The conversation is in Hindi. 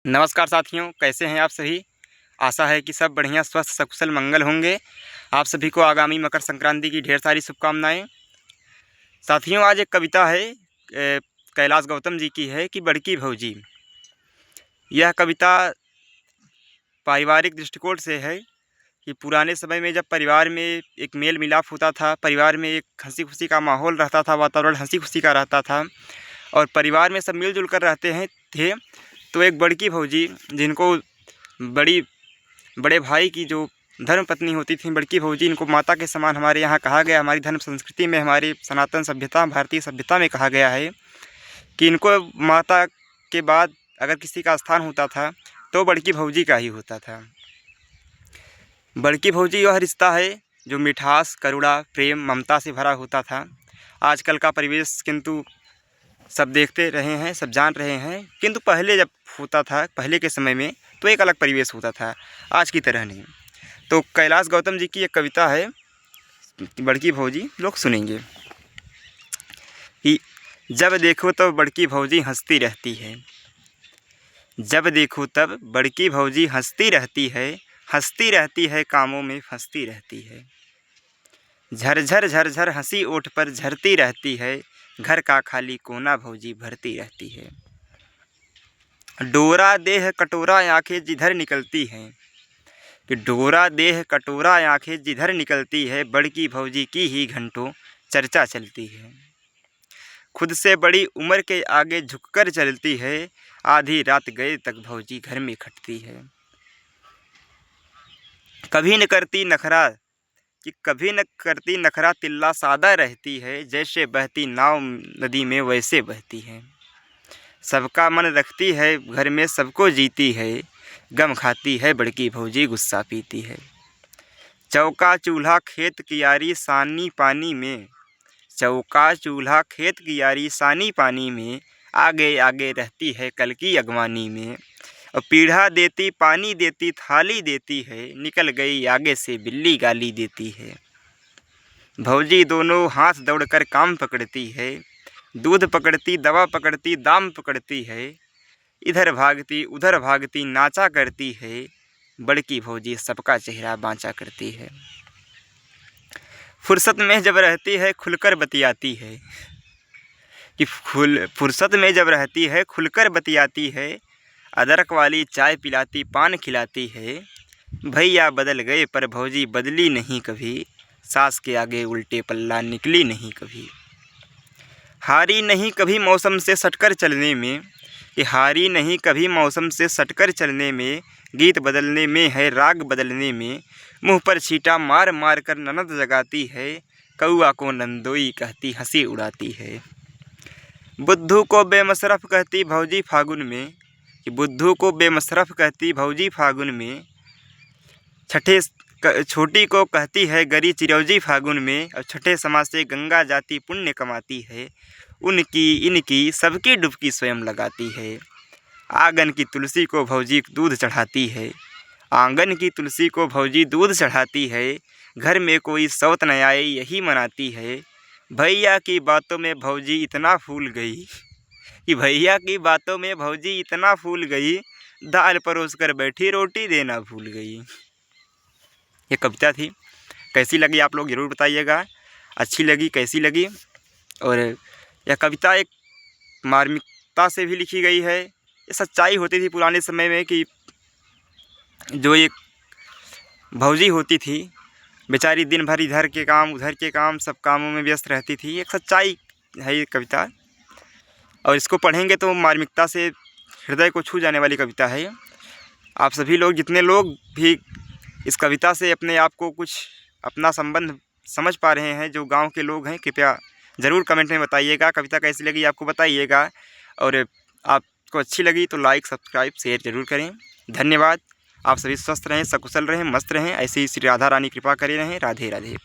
नमस्कार साथियों, कैसे हैं आप सभी। आशा है कि सब बढ़िया, स्वस्थ, सकुशल, मंगल होंगे। आप सभी को आगामी मकर संक्रांति की ढेर सारी शुभकामनाएं। साथियों, आज एक कविता है कैलाश गौतम जी की है कि बड़की भौजी। यह कविता पारिवारिक दृष्टिकोण से है कि पुराने समय में जब परिवार में एक मेल मिलाप होता था, परिवार में एक हंसी खुशी का माहौल रहता था, वातावरण हंसी खुशी का रहता था और परिवार में सब मिलजुल कर रहते थे। तो एक बड़की भौजी, जिनको बड़े भाई की जो धर्म पत्नी होती थी बड़की भौजी, इनको माता के समान हमारे यहाँ कहा गया। हमारी धर्म संस्कृति में, हमारी सनातन सभ्यता, भारतीय सभ्यता में कहा गया है कि इनको माता के बाद अगर किसी का स्थान होता था तो बड़की भौजी का ही होता था। बड़की भौजी वह रिश्ता है जो मिठास, करुणा, प्रेम, ममता से भरा होता था। आजकल का परिवेश किंतु सब देखते रहे हैं, सब जान रहे हैं, किंतु पहले जब होता था, पहले के समय में तो एक अलग परिवेश होता था, आज की तरह नहीं। तो कैलाश गौतम जी की एक कविता है बड़की भौजी, लोग सुनेंगे कि जब देखो तब बड़की भौजी हंसती रहती है। जब देखो तब बड़की भौजी हंसती रहती है, कामों में फंसती रहती है। झरझर झरझर हंसी ओठ पर झरती रहती है, घर का खाली कोना भौजी भरती रहती है। डोरा देह कटोरा आँखें जिधर निकलती हैं, कि डोरा देह कटोरा आँखें जिधर निकलती है, बड़की भौजी की ही घंटों चर्चा चलती है। खुद से बड़ी उम्र के आगे झुककर चलती है, आधी रात गए तक भौजी घर में खटती है। कभी न करती नखरा तिल्ला सादा रहती है, जैसे बहती नाव नदी में वैसे बहती है। सबका मन रखती है, घर में सबको जीती है, गम खाती है बड़की भौजी गुस्सा पीती है। चौका चूल्हा खेत की यारी सानी पानी में, चौका चूल्हा खेत की यारी सानी पानी में, आगे आगे रहती है कल की अगवानी में। और पीढ़ा देती, पानी देती, थाली देती है, निकल गई आगे से बिल्ली गाली देती है। भौजी दोनों हाथ दौड़कर काम पकड़ती है, दूध पकड़ती, दवा पकड़ती, दाम पकड़ती है, इधर भागती उधर भागती नाचा करती है, बड़की भौजी सबका चेहरा बाँचा करती है। फुर्सत में जब रहती है खुलकर बतियाती है, कि फुर्सत में जब रहती है खुलकर बतियाती है, अदरक वाली चाय पिलाती, पान खिलाती है। भैया बदल गए पर भौजी बदली नहीं कभी, सास के आगे उल्टे पल्ला निकली नहीं कभी। हारी नहीं कभी मौसम से सटकर चलने में, कि हारी नहीं कभी मौसम से सटकर चलने में, गीत बदलने में है राग बदलने में, मुंह पर छींटा मार मार कर ननद जगाती है, कौआ को नंदोई कहती हंसी उड़ाती है। बुद्धू को बेमसरफ कहती भौजी फागुन में, कि बुद्धू को बेमसरफ कहती भौजी फागुन में, छोटी को कहती है गरी चिरौजी फागुन में, और छठे समाज से गंगा जाती पुण्य कमाती है, उनकी इनकी सबकी डुबकी स्वयं लगाती है। आंगन की तुलसी को भौजी दूध चढ़ाती है, आंगन की तुलसी को भौजी दूध चढ़ाती है, घर में कोई सौत न आए यही मनाती है। भैया की बातों में भौजी इतना फूल गई, कि भैया की बातों में भौजी इतना फूल गई, दाल परोस कर बैठी रोटी देना भूल गई। ये कविता थी। कैसी लगी आप लोग ज़रूर बताइएगा, अच्छी लगी कैसी लगी। और यह कविता एक मार्मिकता से भी लिखी गई है। ये सच्चाई होती थी पुराने समय में कि जो एक भौजी होती थी बेचारी दिन भर इधर के काम उधर के काम सब कामों में व्यस्त रहती थी। एक सच्चाई है ये कविता, और इसको पढ़ेंगे तो मार्मिकता से हृदय को छू जाने वाली कविता है। आप सभी लोग, जितने लोग भी इस कविता से अपने आप को कुछ अपना संबंध समझ पा रहे हैं, जो गांव के लोग हैं, कृपया ज़रूर कमेंट में बताइएगा कविता कैसी लगी आपको बताइएगा। और आपको अच्छी लगी तो लाइक, सब्सक्राइब, शेयर ज़रूर करें। धन्यवाद। आप सभी स्वस्थ रहें, सकुशल रहें, मस्त रहें। ऐसे ही श्री राधा रानी कृपा करे रहें। राधे राधे।